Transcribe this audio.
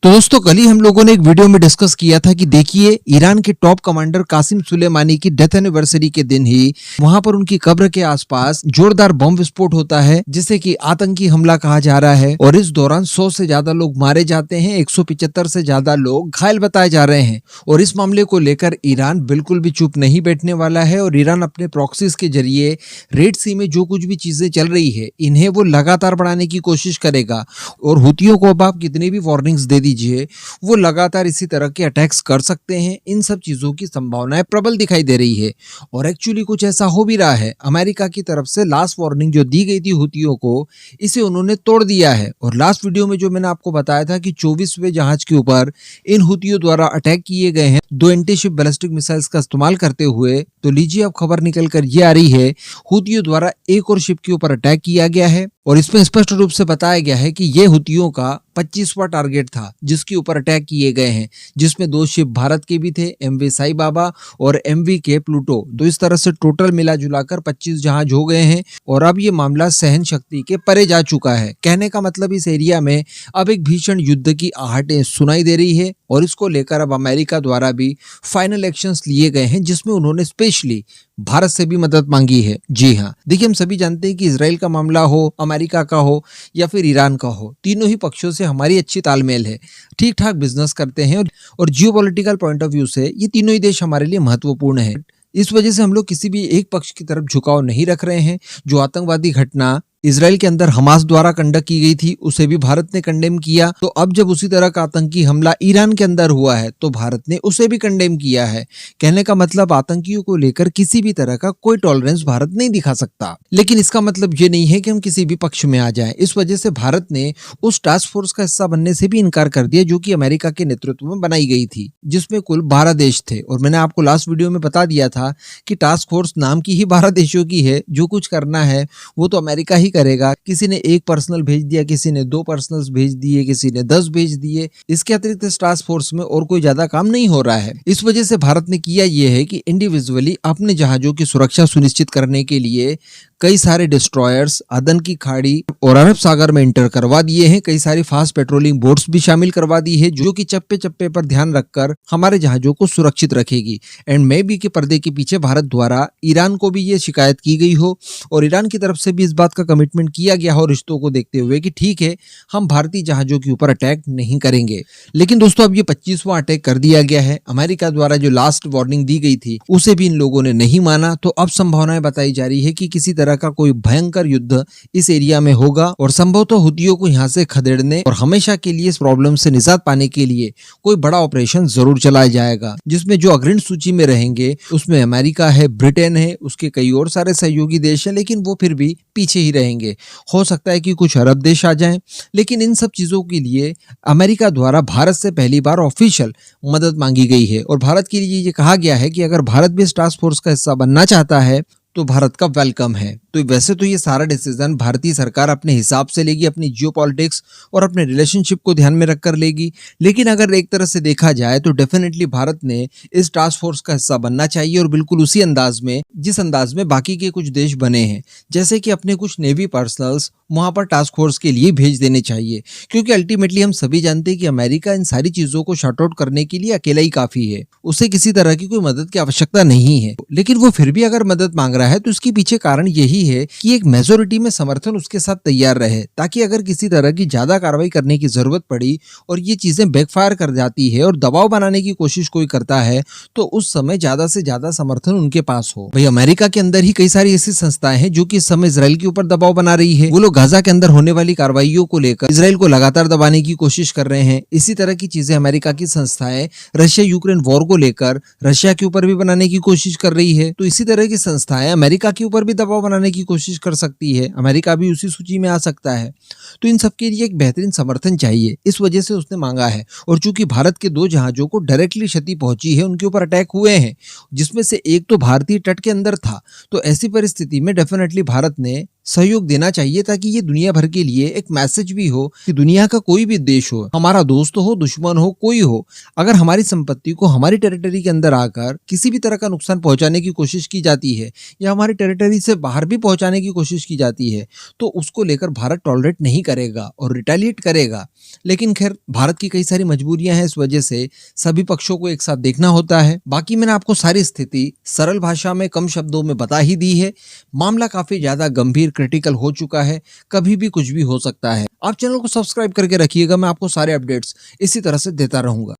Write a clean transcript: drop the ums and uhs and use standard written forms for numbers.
तो दोस्तों कल ही हम लोगों ने एक वीडियो में डिस्कस किया था कि देखिए ईरान के टॉप कमांडर कासिम सुलेमानी की डेथ एनिवर्सरी के दिन ही वहां पर उनकी कब्र के आसपास जोरदार बम विस्फोट होता है जिसे कि आतंकी हमला कहा जा रहा है और इस दौरान 100 से ज्यादा लोग मारे जाते हैं, 175 से ज्यादा लोग घायल बताए जा रहे हैं। और इस मामले को लेकर ईरान बिल्कुल भी चुप नहीं बैठने वाला है और ईरान अपने प्रॉक्सीज के जरिए रेड सी में जो कुछ भी चीजें चल रही है इन्हें वो लगातार बढ़ाने की कोशिश करेगा। और हुतियों को अब आप कितनी भी वार्निंग्स दे दीजिए, वो लगातार इसी तरह के अटैक्स कर सकते हैं। इन सब चीजों की संभावनाएं प्रबल दिखाई दे रही है और एक्चुअली कुछ ऐसा हो भी रहा है। अमेरिका की तरफ से लास्ट वार्निंग जो दी गई थी हुतियों को, इसे उन्होंने तोड़ दिया है। और लास्ट वीडियो में जो मैंने आपको बताया था कि 24वें जहाज के ऊपर इन हुतियों द्वारा अटैक किए गए हैं 2 एंटी-शिप बैलिस्टिक मिसाइल्स का इस्तेमाल करते हुए, तो लीजिए अब खबर निकल कर ये आ रही है हुतियों द्वारा एक और शिप के ऊपर अटैक किया गया है और इसमें स्पष्ट रूप से बताया गया है कि ये हुतियों का 25वां टारगेट था जिसके ऊपर अटैक किए गए हैं, जिसमें 2 शिप भारत के भी थे, एमवी साई बाबा और एमवी के प्लूटो। तो इस तरह से टोटल मिला जुलाकर 25 जहाज हो गए हैं और अब ये मामला सहन शक्ति के परे जा चुका है। कहने का मतलब इस एरिया में अब एक भीषण युद्ध की आहटें सुनाई दे रही है और इसको लेकर अब अमेरिका द्वारा भी फाइनल एक्शंस लिए गए हैं जिसमें उन्होंने स्पेशली भारत से भी मदद मांगी है। जी हाँ, देखिए हम सभी जानते हैं कि इजराइल का मामला हो, अमेरिका का हो या फिर ईरान का हो, तीनों ही पक्षों से हमारी अच्छी तालमेल है, ठीक ठाक बिजनेस करते हैं और जियोपॉलिटिकल पॉइंट ऑफ व्यू से ये तीनों ही देश हमारे लिए महत्वपूर्ण है। इस वजह से हम लोग किसी भी एक पक्ष की तरफ झुकाव नहीं रख रहे हैं। जो आतंकवादी घटना इजराइल के अंदर हमास द्वारा कंडक्ट की गई थी उसे भी भारत ने कंडेम किया, तो अब जब उसी तरह का आतंकी हमला ईरान के अंदर हुआ है तो भारत ने उसे भी कंडेम किया है। कहने का मतलब आतंकियों को लेकर किसी भी तरह का कोई टॉलरेंस भारत नहीं दिखा सकता। लेकिन इसका मतलब ये नहीं है कि हम किसी भी पक्ष में आ जाएं। इस वजह से भारत ने उस टास्क फोर्स का हिस्सा बनने से भी इनकार कर दिया जो कि अमेरिका के नेतृत्व में बनाई गई थी, जिसमें कुल 12 देश थे। और मैंने आपको लास्ट वीडियो में बता दिया था कि टास्क फोर्स नाम की ही 12 देशों की है, जो कुछ करना है वो तो अमेरिका ही करेगा। किसी ने 1 पर्सनल भेज दिया, किसी ने 2 पर्सनल्स भेज दिए, किसी ने 10 भेज दिए। इसके अतिरिक्त इस टास्क फोर्स में और कोई ज्यादा काम नहीं हो रहा है। इस वजह से भारत ने किया यह है कि इंडिविजुअली अपने जहाजों की सुरक्षा सुनिश्चित करने के लिए कई सारे डिस्ट्रॉयर्स अदन की खाड़ी और अरब सागर में इंटर करवा दिए हैं। कई सारी फास्ट पेट्रोलिंग बोट्स भी शामिल करवा दी है जो कि चप्पे चप्पे पर ध्यान रखकर हमारे जहाजों को सुरक्षित रखेगी। एंड मे बी के पर्दे के पीछे भारत द्वारा ईरान को भी ये शिकायत की गई हो और ईरान की तरफ से भी इस बात का कमिटमेंट किया गया हो रिश्तों को देखते हुए कि ठीक है, हम भारतीय जहाजों के ऊपर अटैक नहीं करेंगे। लेकिन दोस्तों अब ये 25वां अटैक कर दिया गया है। अमेरिका द्वारा जो लास्ट वार्निंग दी गई थी उसे भी इन लोगों ने नहीं माना, तो अब संभावनाएं बताई जा रही है कि किसी तरह का कोई भयंकर युद्ध इस एरिया में होगा और संभवतः हुतियों को यहाँ से खदेड़ने और हमेशा के लिए इस प्रॉब्लम से निजात पाने के लिए कोई बड़ा ऑपरेशन जरूर चलाया जाएगा, जिसमें जो अग्रणी सूची में रहेंगे उसमें अमेरिका है, ब्रिटेन है, उसके कई और सारे सहयोगी देश हैं, लेकिन वो फिर भी पीछे ही रहेंगे। हो सकता है कि कुछ अरब देश आ जाएं, लेकिन इन सब चीजों के लिए अमेरिका द्वारा भारत से पहली बार ऑफिशियल मदद मांगी गई है और भारत के लिए ये कहा गया है कि अगर भारत भी इस टास्क फोर्स का हिस्सा बनना चाहता है तो भारत का वेलकम है। तो वैसे तो ये सारा डिसीजन भारतीय सरकार अपने हिसाब से लेगी, अपनी जियोपॉलिटिक्स और अपने रिलेशनशिप को ध्यान में रखकर लेगी। लेकिन अगर एक तरह से देखा जाए तो डेफिनेटली भारत ने इस टास्क फोर्स का हिस्सा बनना चाहिए और बिल्कुल उसी अंदाज में जिस अंदाज में बाकी के कुछ देश बने हैं, जैसे कि अपने कुछ नेवी पर्सनल्स वहां पर टास्क फोर्स के लिए भेज देने चाहिए। क्योंकि अल्टीमेटली हम सभी जानते हैं कि अमेरिका इन सारी चीजों को शॉर्ट आउट करने के लिए अकेला ही काफी है, उसे किसी तरह की कोई मदद की आवश्यकता नहीं है। लेकिन वो फिर भी अगर मदद मांग रहा है तो इसके पीछे कारण यही है कि एक मेजोरिटी में समर्थन उसके साथ तैयार रहे, ताकि अगर किसी तरह की ज्यादा कार्रवाई करने की जरूरत पड़ी और ये चीजें बैकफायर कर जाती है और दबाव बनाने की कोशिश कोई करता है तो उस समय ज्यादा से ज्यादा समर्थन उनके पास हो। भाई अमेरिका के अंदर ही कई सारी ऐसी संस्थाएं हैं जो कि इस समय इजराइल के ऊपर दबाव बना रही है। वो लोग गाजा के अंदर होने वाली कार्रवाइयों को लेकर इजराइल को लगातार दबाने की कोशिश कर रहे हैं। इसी तरह की चीजें अमेरिका की संस्थाएं रशिया यूक्रेन वॉर को लेकर रशिया के ऊपर भी बनाने की कोशिश कर रही है। तो इसी तरह की संस्थाएं अमेरिका के ऊपर भी दबाव बनाने की कोशिश कर सकती है, अमेरिका भी उसी सूची में आ सकता है। तो इन सबके लिए एक बेहतरीन समर्थन चाहिए, इस वजह से उसने मांगा है। और चूंकि भारत के 2 जहाजों को डायरेक्टली क्षति पहुंची है, उनके ऊपर अटैक हुए हैं, जिसमें से एक तो भारतीय तट के अंदर था, तो ऐसी परिस्थिति में डेफिनेटली भारत ने सहयोग देना चाहिए, ताकि ये दुनिया भर के लिए एक मैसेज भी हो कि दुनिया का कोई भी देश हो, हमारा दोस्त हो, दुश्मन हो, कोई हो, अगर हमारी संपत्ति को हमारी टेरिटरी के अंदर आकर किसी भी तरह का नुकसान पहुंचाने की कोशिश की जाती है या हमारी टेरिटरी से बाहर भी पहुंचाने की कोशिश की जाती है, तो उसको लेकर भारत टॉलरेट नहीं करेगा और रिटेलिएट करेगा। लेकिन खैर, भारत की कई सारी मजबूरियां हैं, इस वजह से सभी पक्षों को एक साथ देखना होता है। बाकी मैंने आपको सारी स्थिति सरल भाषा में कम शब्दों में बता ही दी है। मामला काफी ज्यादा गंभीर क्रिटिकल हो चुका है, कभी भी कुछ भी हो सकता है। आप चैनल को सब्सक्राइब करके रखिएगा, मैं आपको सारे अपडेट्स इसी तरह से देता रहूंगा।